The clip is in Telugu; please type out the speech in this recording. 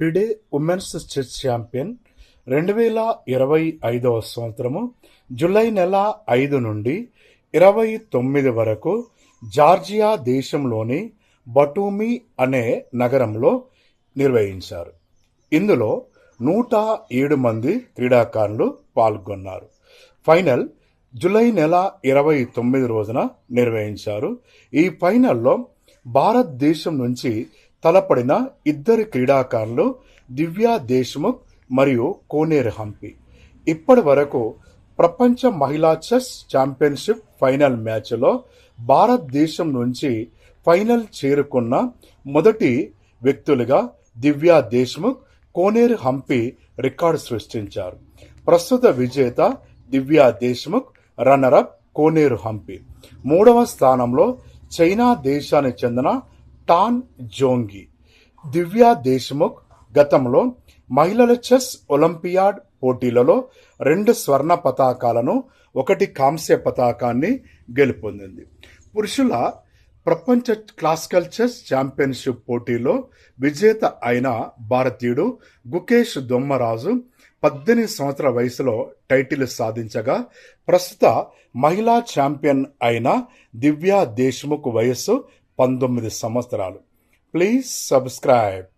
ఫిడే ఉమెన్స్ చెస్ ఛాంపియన్ 2025 సంవత్సరము జూలై నెల 5 నుండి 29 వరకు జార్జియా దేశంలోని బటూమి అనే నగరంలో నిర్వహించారు. ఇందులో 107 మంది క్రీడాకారులు పాల్గొన్నారు. ఫైనల్ జూలై నెల 29 రోజున నిర్వహించారు. ఈ ఫైనల్లో భారతదేశం నుంచి తలపడిన ఇద్దరు క్రీడాకారులు దివ్యా దేశ్ముఖ్ మరియు కోనేరు హంపి. ఇప్పటి వరకు ప్రపంచ మహిళా చెస్ ఛాంపియన్షిప్ ఫైనల్ మ్యాచ్లో భారతదేశం నుంచి ఫైనల్ చేరుకున్న మొదటి వ్యక్తులుగా దివ్యా దేశ్ముఖ్, కోనేరు హంపి రికార్డు సృష్టించారు. ప్రస్తుత విజేత దివ్యా దేశ్ముఖ్, రన్నరప్ కోనేరు హంపి. మూడవ స్థానంలో చైనా దేశానికి చెందిన టాన్ జోంగి. దివ్యా దేశ్ముఖ్ గతంలో మహిళల చెస్ ఒలింపియాడ్ పోటీలలో 2 స్వర్ణ పతాకాలను, 1 కాంస్య పతాకాన్ని గెలుపొందింది. పురుషుల ప్రపంచ క్లాసికల్ చెస్ ఛాంపియన్షిప్ పోటీలో విజేత అయిన భారతీయుడు గుకేష్ దొమ్మరాజు 18 సంవత్సరాల వయసులో టైటిల్ సాధించగా, ప్రస్తుత మహిళా ఛాంపియన్ అయిన దివ్యా దేశ్ముఖ్ వయస్సు 19 సంవత్సరాలు. Please subscribe.